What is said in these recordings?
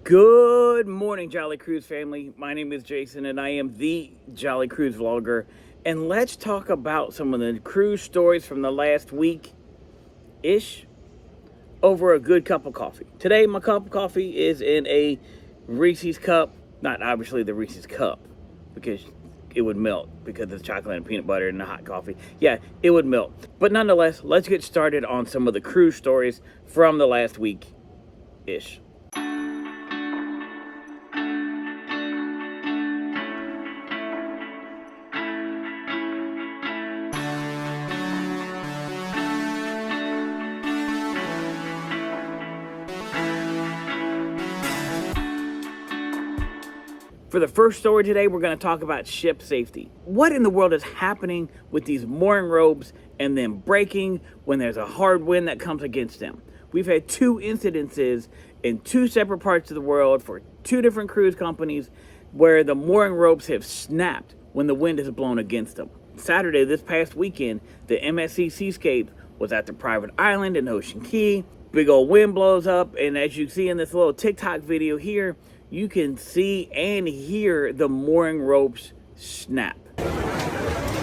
Good morning, Jolly Cruise family. My name is Jason, and I am the Jolly Cruise vlogger. And let's talk about some of the cruise stories from the last week-ish over a good cup of coffee. Today, my cup of coffee is in a Reese's cup. Not obviously the Reese's cup, because it would melt because it's chocolate and peanut butter and the hot coffee. Yeah, it would melt. But nonetheless, let's get started on some of the cruise stories from the last week-ish. For the first story today, we're going to talk about ship safety. What in the world is happening with these mooring ropes and then breaking when there's a hard wind that comes against them? We've had two incidences in two separate parts of the world for two different cruise companies where the mooring ropes have snapped when the wind has blown against them. Saturday, this past weekend, the MSC Seascape was at the private island in Ocean Key. Big old wind blows up, and as you see in this little TikTok video here, you can see and hear the mooring ropes snap.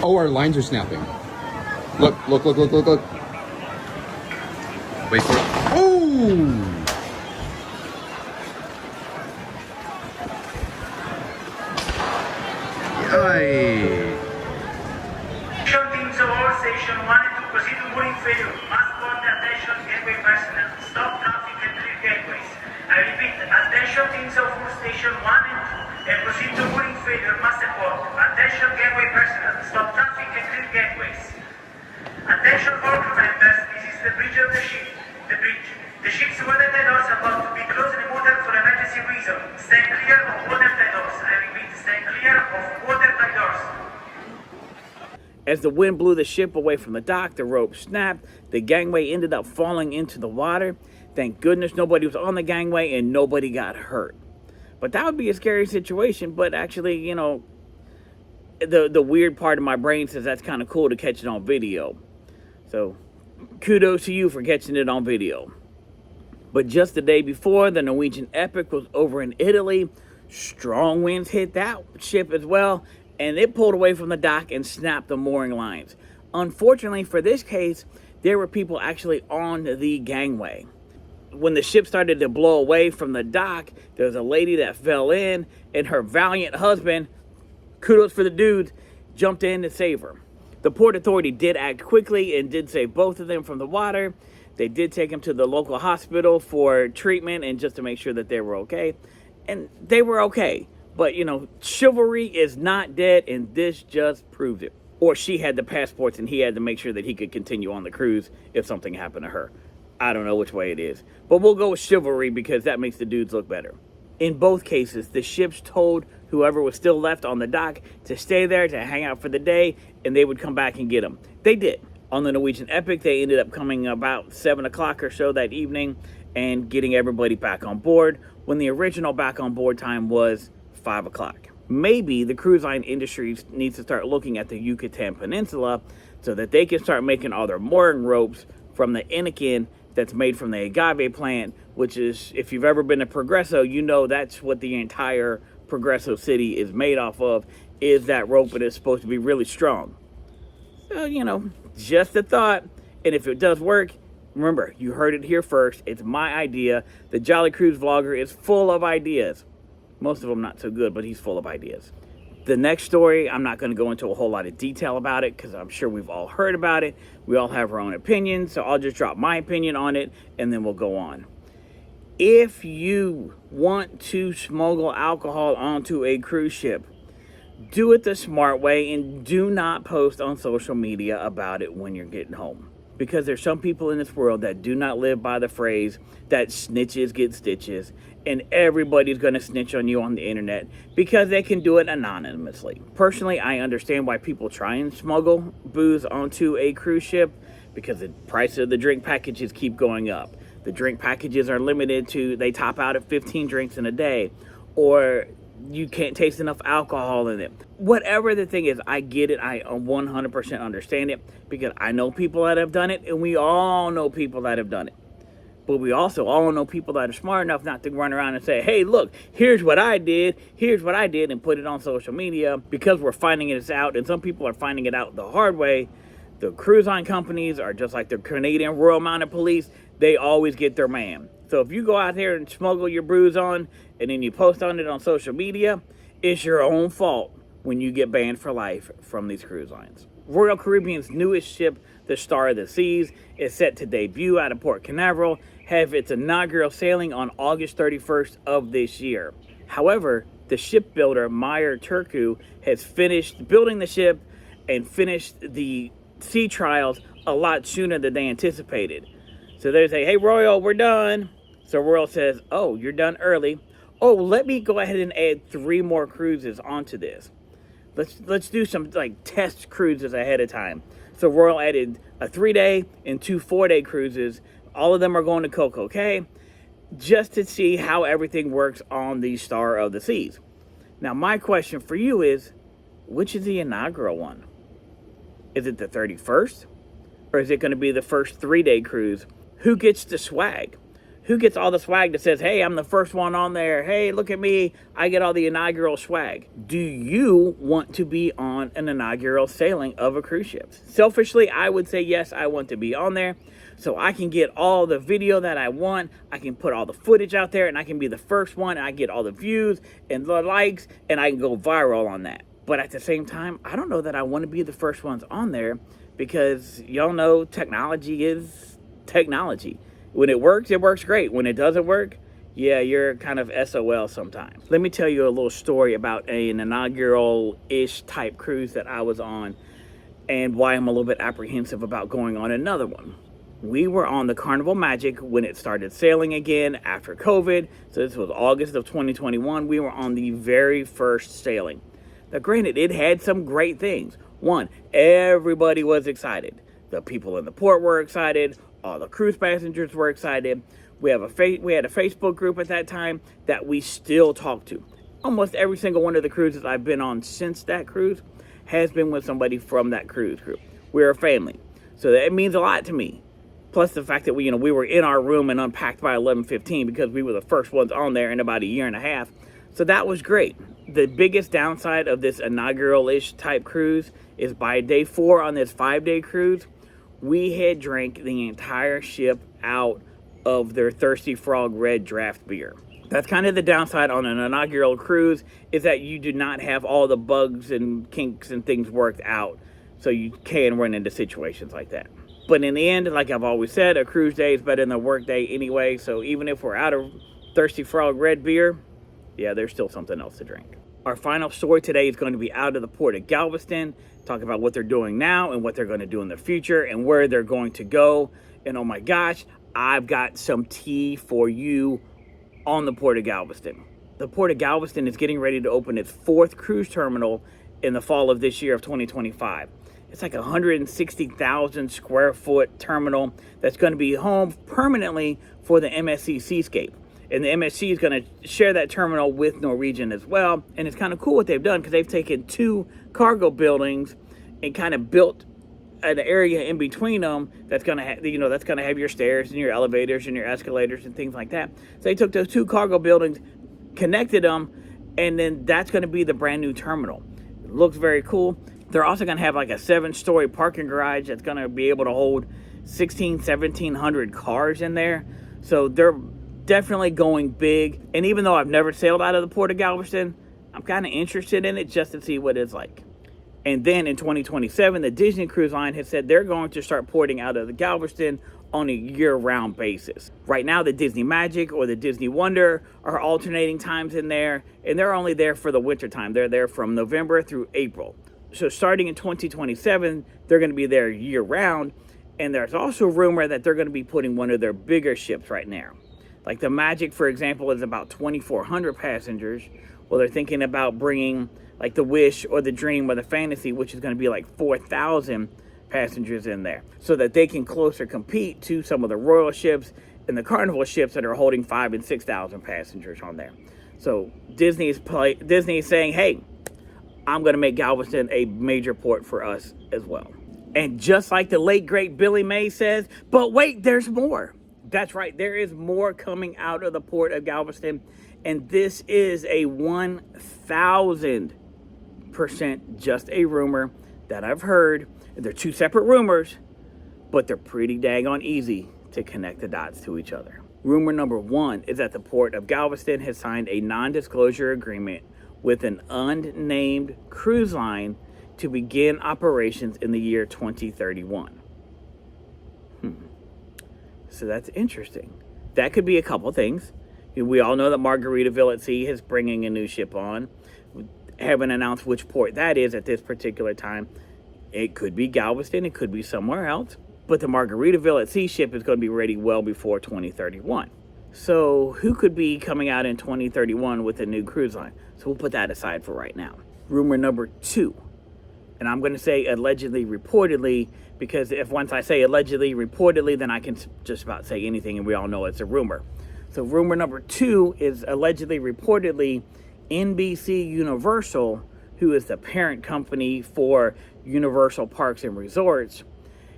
Oh, our lines are snapping. Look. Wait for it. Oh! Yay! Teams of all station 1 and 2 proceed to mooring failure. Must board the attention gateway personnel. Stop traffic at clear gateways. I repeat, attention teams of all station 1 and 2 and proceed to mooring failure. Must abort. Attention gateway personnel. Stop traffic at clear gateways. Attention all crew members. This is the bridge of the ship. The bridge. The ship's water tide doors are about to be closed in the water for emergency reason. Stand clear of water tide doors. I repeat, stand clear of water tide doors. As the wind blew the ship away from the dock, the rope snapped. The gangway ended up falling into the water. Thank goodness nobody was on the gangway and nobody got hurt. But that would be a scary situation. But actually, you know, the weird part of my brain says that's kind of cool to catch it on video. So kudos to you for catching it on video. But just the day before, the Norwegian Epic was over in Italy. Strong winds hit that ship as well, and it pulled away from the dock and snapped the mooring lines. Unfortunately for this case, there were people actually on the gangway. When the ship started to blow away from the dock, there was a lady that fell in, and her valiant husband, kudos for the dude, jumped in to save her. The Port Authority did act quickly and did save both of them from the water. They did take them to the local hospital for treatment and just to make sure that they were okay. And they were okay. But, you know, chivalry is not dead, and this just proves it. Or she had the passports, and he had to make sure that he could continue on the cruise if something happened to her. I don't know which way it is. But we'll go with chivalry because that makes the dudes look better. In both cases, the ships told whoever was still left on the dock to stay there, to hang out for the day, and they would come back and get them. They did. On the Norwegian Epic, they ended up coming about 7 o'clock or so that evening and getting everybody back on board when the original back on board time was 5 o'clock. Maybe the cruise line industry needs to start looking at the Yucatan Peninsula so that they can start making all their mooring ropes from the Inaugural that's made from the agave plant, which is, if you've ever been to Progresso, you know that's what the entire Progresso city is made off of, is that rope, and it's supposed to be really strong. So, you know, just a thought. And if it does work, remember, you heard it here first. It's my idea. The Jolly Cruise vlogger is full of ideas. Most of them not so good, but he's full of ideas. The next story, I'm not going to go into a whole lot of detail about it because I'm sure we've all heard about it. We all have our own opinions, so I'll just drop my opinion on it, and then we'll go on. If you want to smuggle alcohol onto a cruise ship, do it the smart way and do not post on social media about it when you're getting home. Because there's some people in this world that do not live by the phrase that snitches get stitches, and everybody's going to snitch on you on the internet because they can do it anonymously. Personally, I understand why people try and smuggle booze onto a cruise ship because the price of the drink packages keep going up. The drink packages are limited to, they top out at 15 drinks in a day, or you can't taste enough alcohol in it. Whatever the thing is, I get it. I 100% understand it because I know people that have done it, and we all know people that have done it. But we also all know people that are smart enough not to run around and say, hey, look, here's what I did, and put it on social media, because we're finding it out, and some people are finding it out the hard way. The cruise line companies are just like the Canadian Royal Mounted Police. They always get their man. So if you go out there and smuggle your brews on, and then you post on it on social media, it's your own fault when you get banned for life from these cruise lines. Royal Caribbean's newest ship, the Star of the Seas, is set to debut out of Port Canaveral, have its inaugural sailing on August 31st of this year. However, the shipbuilder Meyer Turku has finished building the ship and finished the sea trials a lot sooner than they anticipated. So they say, hey, Royal, we're done. So Royal says, oh, you're done early. Oh, let me go ahead and add 3 more cruises onto this. Let's do some like test cruises ahead of time. So Royal added a 3-day and 2 4-day cruises. All of them are going to Coco Cay, just to see how everything works on the Star of the Seas. Now, my question for you is, which is the inaugural one? Is it the 31st? Or is it going to be the first 3-day cruise? Who gets the swag? Who gets all the swag that says, hey, I'm the first one on there. Hey, look at me. I get all the inaugural swag. Do you want to be on an inaugural sailing of a cruise ship? Selfishly, I would say yes, I want to be on there. So I can get all the video that I want. I can put all the footage out there, and I can be the first one. I get all the views and the likes, and I can go viral on that. But at the same time, I don't know that I want to be the first ones on there, because y'all know technology is technology. When it works great. When it doesn't work, yeah, you're kind of SOL sometimes. Let me tell you a little story about an inaugural-ish type cruise that I was on, and why I'm a little bit apprehensive about going on another one. We were on the Carnival Magic when it started sailing again after COVID. So this was August of 2021. We were on the very first sailing. Now, granted, it had some great things. One, everybody was excited. The people in the port were excited. All the cruise passengers were excited. We had a Facebook group at that time that we still talk to. Almost every single one of the cruises I've been on since that cruise has been with somebody from that cruise group. We're a family. So that means a lot to me. Plus the fact that we were in our room and unpacked by 11:15 because we were the first ones on there in about a year and a half. So that was great. The biggest downside of this inaugural-ish type cruise is by day 4 on this 5-day cruise, we had drank the entire ship out of their Thirsty Frog Red draft beer. That's kind of the downside on an inaugural cruise, is that you do not have all the bugs and kinks and things worked out. So you can run into situations like that. But in the end, like I've always said, a cruise day is better than a work day anyway. So even if we're out of Thirsty Frog Red beer, yeah, there's still something else to drink. Our final story today is going to be out of the port of Galveston, talk about what they're doing now and what they're going to do in the future and where they're going to go. And oh my gosh, I've got some tea for you on the port of Galveston. The port of Galveston is getting ready to open its 4th cruise terminal in the fall of this year of 2025. It's like a 160,000 square foot terminal that's going to be home permanently for the MSC Seascape. And the MSC is going to share that terminal with Norwegian as well. And it's kind of cool what they've done, because they've taken 2 cargo buildings and kind of built an area in between them that's going to have, that's going to have your stairs and your elevators and your escalators and things like that. So they took those 2 cargo buildings, connected them, and then that's going to be the brand new terminal. It looks very cool. They're also going to have like a 7-story parking garage that's going to be able to hold 1,700 cars in there. So they're definitely going big. And even though I've never sailed out of the port of Galveston, I'm kind of interested in it just to see what it's like. And then in 2027, the Disney Cruise Line has said they're going to start porting out of the Galveston on a year-round basis. Right now, the Disney Magic or the Disney Wonder are alternating times in there, and they're only there for the winter time. They're there from November through April. So starting in 2027, they're going to be there year-round. And there's also rumor that they're going to be putting one of their bigger ships right now. Like the Magic, for example, is about 2,400 passengers. Well, they're thinking about bringing like the Wish or the Dream or the Fantasy, which is going to be like 4,000 passengers in there, so that they can closer compete to some of the Royal ships and the Carnival ships that are holding 5,000 and 6,000 passengers on there. So Disney is saying, hey, I'm going to make Galveston a major port for us as well. And just like the late, great Billy May says, but wait, there's more. That's right. There is more coming out of the port of Galveston, and this is a 1,000% just a rumor that I've heard. They're two separate rumors, but they're pretty daggone easy to connect the dots to each other. Rumor number one is that the port of Galveston has signed a non-disclosure agreement with an unnamed cruise line to begin operations in the year 2031. So that's interesting. That could be a couple things. We all know that Margaritaville at Sea is bringing a new ship on. Haven't announced which port that is at this particular time. It could be Galveston. It could be somewhere else. But the Margaritaville at Sea ship is going to be ready well before 2031. So who could be coming out in 2031 with a new cruise line? So we'll put that aside for right now. Rumor number two. And I'm going to say allegedly, reportedly, because if once I say allegedly, reportedly, then I can just about say anything, and we all know it's a rumor. So rumor number two is allegedly, reportedly, NBC Universal, who is the parent company for Universal Parks and Resorts,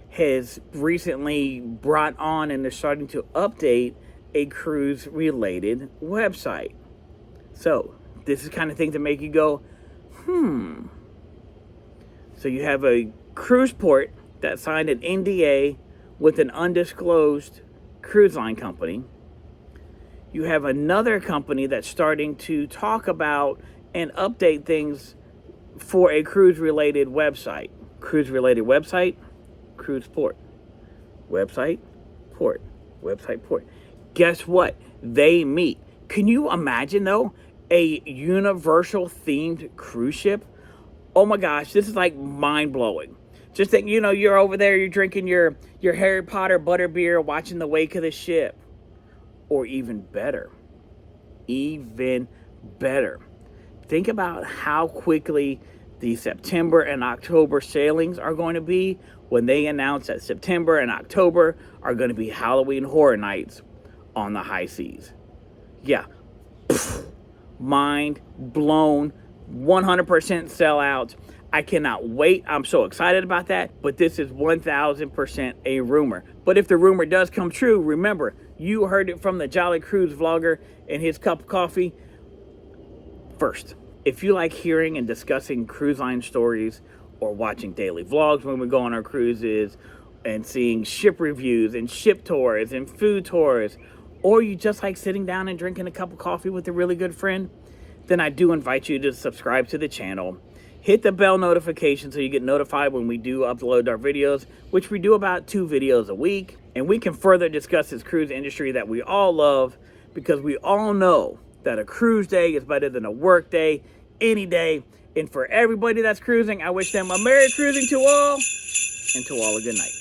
has recently brought on and they're starting to update a cruise-related website. So this is kind of thing to make you go, So you have a cruise port that signed an NDA with an undisclosed cruise line company. You have another company that's starting to talk about and update things for a cruise-related website. Cruise-related website, cruise port. Website, port. Website, port. Guess what? They meet. Can you imagine, though, a Universal-themed cruise ship? Oh my gosh, this is like mind-blowing. Just think, you're over there, you're drinking your Harry Potter butterbeer, watching the wake of the ship. Or even better, think about how quickly the September and October sailings are going to be when they announce that September and October are going to be Halloween Horror Nights on the high seas. Yeah, mind blown, 100% sellout. I cannot wait. I'm so excited about that. But this is 1,000% a rumor. But if the rumor does come true, remember, you heard it from the Jolly Cruise vlogger and his cup of coffee first. If you like hearing and discussing cruise line stories or watching daily vlogs when we go on our cruises and seeing ship reviews and ship tours and food tours, or you just like sitting down and drinking a cup of coffee with a really good friend, then I do invite you to subscribe to the channel. Hit the bell notification so you get notified when we do upload our videos, which we do about 2 videos a week. And we can further discuss this cruise industry that we all love, because we all know that a cruise day is better than a work day any day. And for everybody that's cruising, I wish them a Merry cruising to all, and to all a good night.